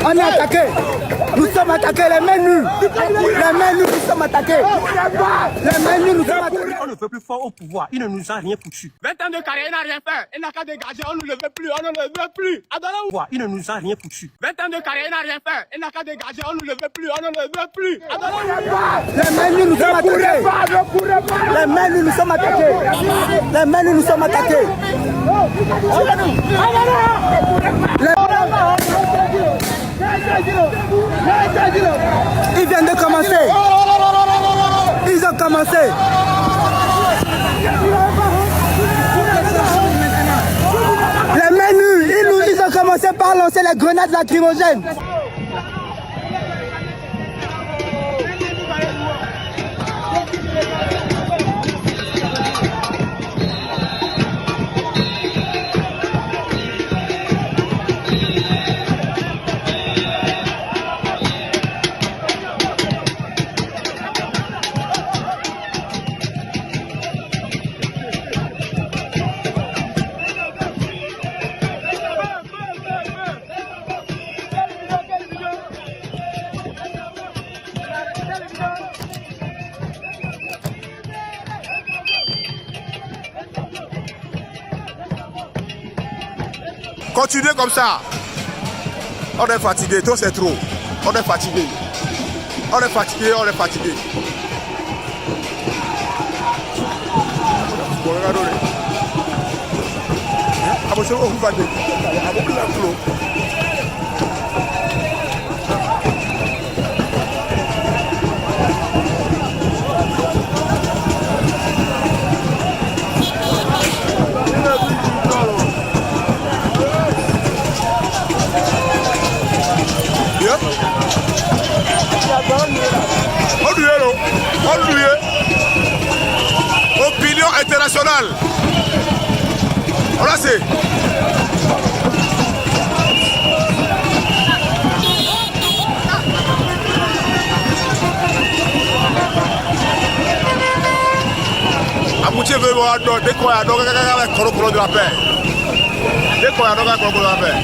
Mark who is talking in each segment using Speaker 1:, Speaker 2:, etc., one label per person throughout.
Speaker 1: On est attaqué. Nous sommes attaqués, les mains nues. Les mains nues, nous sommes attaqués. Les mains nues, nous sommes attaqués.
Speaker 2: On ne veut plus fort au pouvoir. Il ne nous a rien foutu.
Speaker 3: 20 ans de carrière, il n'a rien fait. Il n'a qu'à dégager. On ne le veut plus. On ne le veut plus.
Speaker 2: Il ne nous a rien foutu.
Speaker 3: 20 ans de carrière, il n'a rien fait. Il n'a qu'à dégager. On ne le veut plus. On ne le veut plus.
Speaker 1: Les mains nues, nous sommes attaqués. Les mains nues, nous sommes attaqués. Les mains nues, nous sommes attaqués. Ils viennent de commencer. Ils ont commencé. Les mains nues, ils ont commencé par lancer les grenades lacrymogènes.
Speaker 4: Continuez comme ça. On est fatigué, tout c'est trop. On est fatigué. On est fatigué, on est fatigué. Opinion internationale. Voilà c'est. Abouti veut voir dès qu'on a donc avec le de la paix. Dès qu'on a donc avec le de la paix.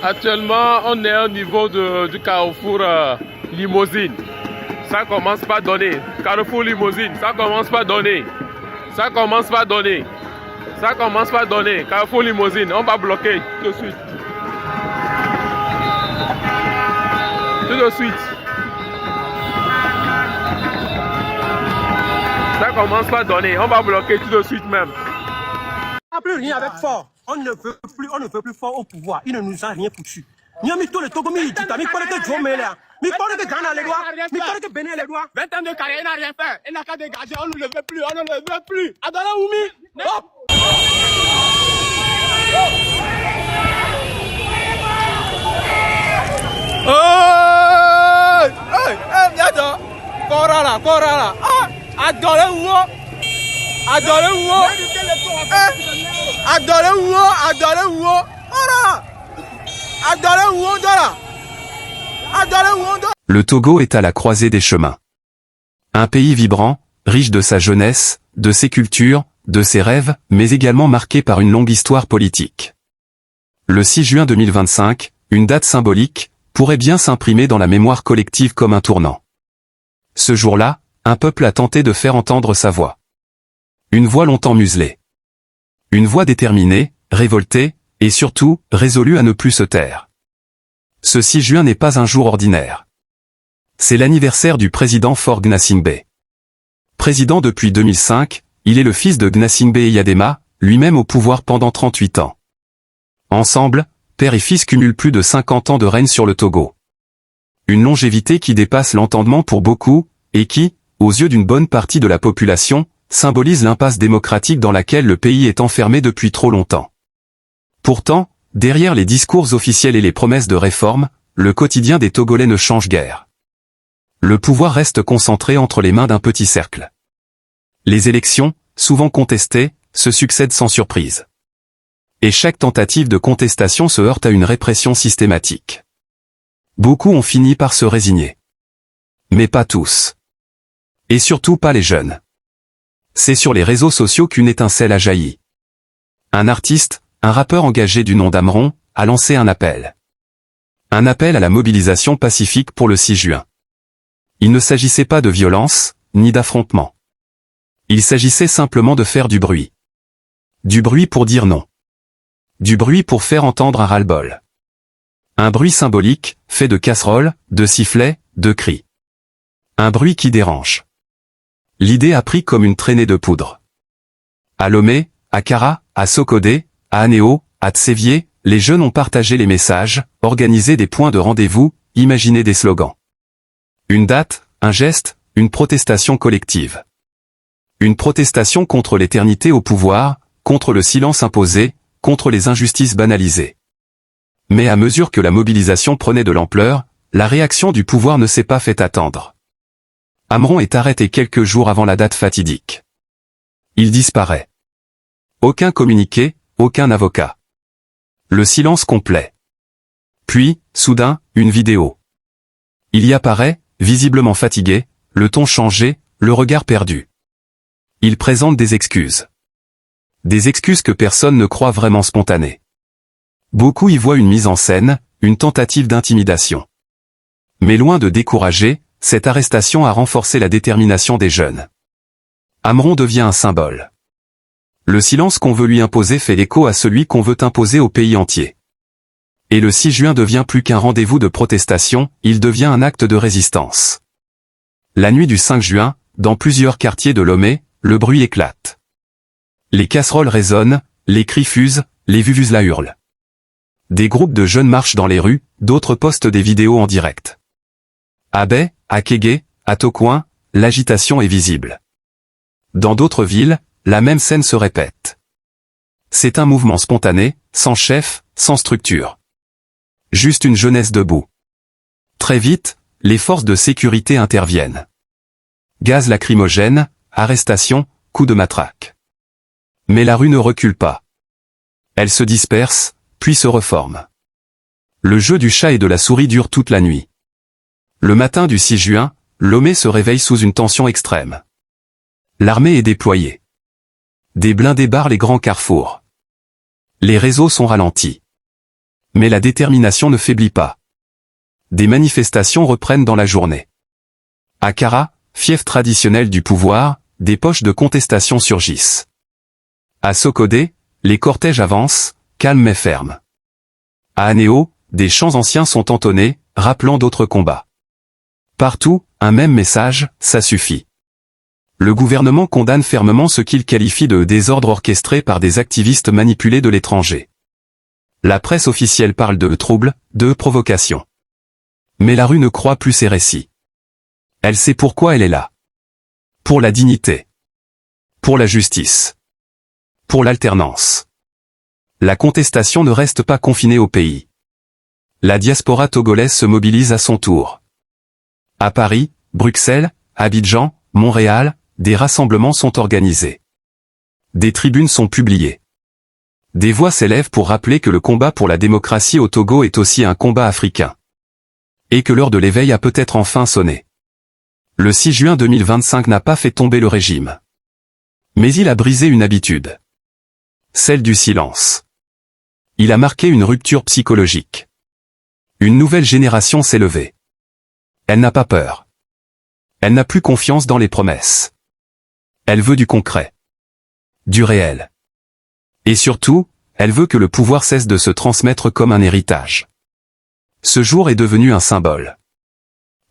Speaker 5: Actuellement, on est au niveau du carrefour Limousine. Ça commence pas à donner. Carrefour Limousine, ça commence pas à donner. Ça commence pas à donner. Ça commence pas à donner. Carrefour Limousine, on va bloquer tout de suite. Tout de suite. Ça commence pas à donner. On va bloquer tout de suite même.
Speaker 2: On n'a plus rien avec fort. On ne veut plus fort au pouvoir. Il ne nous a rien foutu. Ni ami tous les Togomis, tu t'as mis quoi que Djomé là. Mi parle que Ghana les doigts. Mi parle que Bénin les doigts.
Speaker 3: 20 ans de carrière, il n'a rien fait. Il n'a qu'à dégager. On ne le veut plus. On ne le veut plus. Adala Oumi. Hop.
Speaker 6: Le Togo est à la croisée des chemins. Un pays vibrant, riche de sa jeunesse, de ses cultures, de ses rêves, mais également marqué par une longue histoire politique. Le 6 juin 2025, une date symbolique, pourrait bien s'imprimer dans la mémoire collective comme un tournant. Ce jour-là, un peuple a tenté de faire entendre sa voix. Une voix longtemps muselée. Une voix déterminée, révoltée, et surtout, résolue à ne plus se taire. Ce 6 juin n'est pas un jour ordinaire. C'est l'anniversaire du président Faure Gnassingbé. Président depuis 2005, il est le fils de Gnassingbé Eyadema, lui-même au pouvoir pendant 38 ans. Ensemble, père et fils cumulent plus de 50 ans de règne sur le Togo. Une longévité qui dépasse l'entendement pour beaucoup, et qui, aux yeux d'une bonne partie de la population, symbolise l'impasse démocratique dans laquelle le pays est enfermé depuis trop longtemps. Pourtant, derrière les discours officiels et les promesses de réforme, le quotidien des Togolais ne change guère. Le pouvoir reste concentré entre les mains d'un petit cercle. Les élections, souvent contestées, se succèdent sans surprise. Et chaque tentative de contestation se heurte à une répression systématique. Beaucoup ont fini par se résigner. Mais pas tous. Et surtout pas les jeunes. C'est sur les réseaux sociaux qu'une étincelle a jailli. Un artiste, un rappeur engagé du nom d'Amron, a lancé un appel. Un appel à la mobilisation pacifique pour le 6 juin. Il ne s'agissait pas de violence, ni d'affrontement. Il s'agissait simplement de faire du bruit. Du bruit pour dire non. Du bruit pour faire entendre un ras-le-bol. Un bruit symbolique, fait de casseroles, de sifflets, de cris. Un bruit qui dérange. L'idée a pris comme une traînée de poudre. À Lomé, à Kara, à Sokodé, à Anéo, à Tsévié, les jeunes ont partagé les messages, organisé des points de rendez-vous, imaginé des slogans. Une date, un geste, une protestation collective. Une protestation contre l'éternité au pouvoir, contre le silence imposé, contre les injustices banalisées. Mais à mesure que la mobilisation prenait de l'ampleur, la réaction du pouvoir ne s'est pas fait attendre. Amron est arrêté quelques jours avant la date fatidique. Il disparaît. Aucun communiqué, aucun avocat. Le silence complet. Puis, soudain, une vidéo. Il y apparaît, visiblement fatigué, le ton changé, le regard perdu. Il présente des excuses. Des excuses que personne ne croit vraiment spontanées. Beaucoup y voient une mise en scène, une tentative d'intimidation. Mais loin de décourager, cette arrestation a renforcé la détermination des jeunes. Amron devient un symbole. Le silence qu'on veut lui imposer fait écho à celui qu'on veut imposer au pays entier. Et le 6 juin devient plus qu'un rendez-vous de protestation, il devient un acte de résistance. La nuit du 5 juin, dans plusieurs quartiers de Lomé, le bruit éclate. Les casseroles résonnent, les cris fusent, les vuvuzelas hurlent. Des groupes de jeunes marchent dans les rues, d'autres postent des vidéos en direct. À Bay, à Kégué, à Tocoin, l'agitation est visible. Dans d'autres villes, la même scène se répète. C'est un mouvement spontané, sans chef, sans structure. Juste une jeunesse debout. Très vite, les forces de sécurité interviennent. Gaz lacrymogène, arrestation, coups de matraque. Mais la rue ne recule pas. Elle se disperse, puis se reforme. Le jeu du chat et de la souris dure toute la nuit. Le matin du 6 juin, Lomé se réveille sous une tension extrême. L'armée est déployée. Des blindés barrent les grands carrefours. Les réseaux sont ralentis. Mais la détermination ne faiblit pas. Des manifestations reprennent dans la journée. À Kara, fief traditionnel du pouvoir, des poches de contestation surgissent. À Sokodé, les cortèges avancent, calmes mais fermes. À Anéo, des chants anciens sont entonnés, rappelant d'autres combats. Partout, un même message, ça suffit. Le gouvernement condamne fermement ce qu'il qualifie de désordre orchestré par des activistes manipulés de l'étranger. La presse officielle parle de troubles, de provocation. Mais la rue ne croit plus ces récits. Elle sait pourquoi elle est là. Pour la dignité. Pour la justice. Pour l'alternance. La contestation ne reste pas confinée au pays. La diaspora togolaise se mobilise à son tour. À Paris, Bruxelles, Abidjan, Montréal, des rassemblements sont organisés. Des tribunes sont publiées. Des voix s'élèvent pour rappeler que le combat pour la démocratie au Togo est aussi un combat africain. Et que l'heure de l'éveil a peut-être enfin sonné. Le 6 juin 2025 n'a pas fait tomber le régime. Mais il a brisé une habitude. Celle du silence. Il a marqué une rupture psychologique. Une nouvelle génération s'est levée. Elle n'a pas peur. Elle n'a plus confiance dans les promesses. Elle veut du concret. Du réel. Et surtout, elle veut que le pouvoir cesse de se transmettre comme un héritage. Ce jour est devenu un symbole.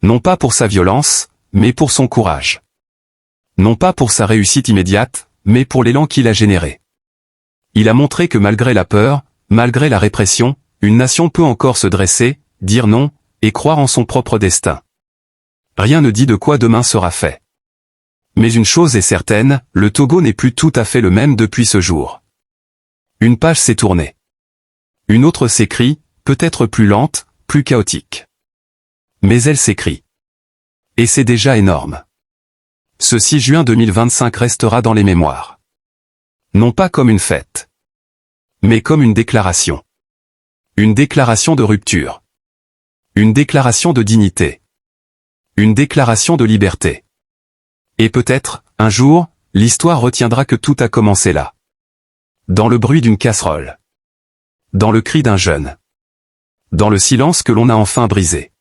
Speaker 6: Non pas pour sa violence, mais pour son courage. Non pas pour sa réussite immédiate, mais pour l'élan qu'il a généré. Il a montré que malgré la peur, malgré la répression, une nation peut encore se dresser, dire non, et croire en son propre destin. Rien ne dit de quoi demain sera fait. Mais une chose est certaine, le Togo n'est plus tout à fait le même depuis ce jour. Une page s'est tournée. Une autre s'écrit, peut-être plus lente, plus chaotique. Mais elle s'écrit. Et c'est déjà énorme. Ce 6 juin 2025 restera dans les mémoires. Non pas comme une fête. Mais comme une déclaration. Une déclaration de rupture. Une déclaration de dignité. Une déclaration de liberté. Et peut-être, un jour, l'histoire retiendra que tout a commencé là. Dans le bruit d'une casserole. Dans le cri d'un jeune. Dans le silence que l'on a enfin brisé.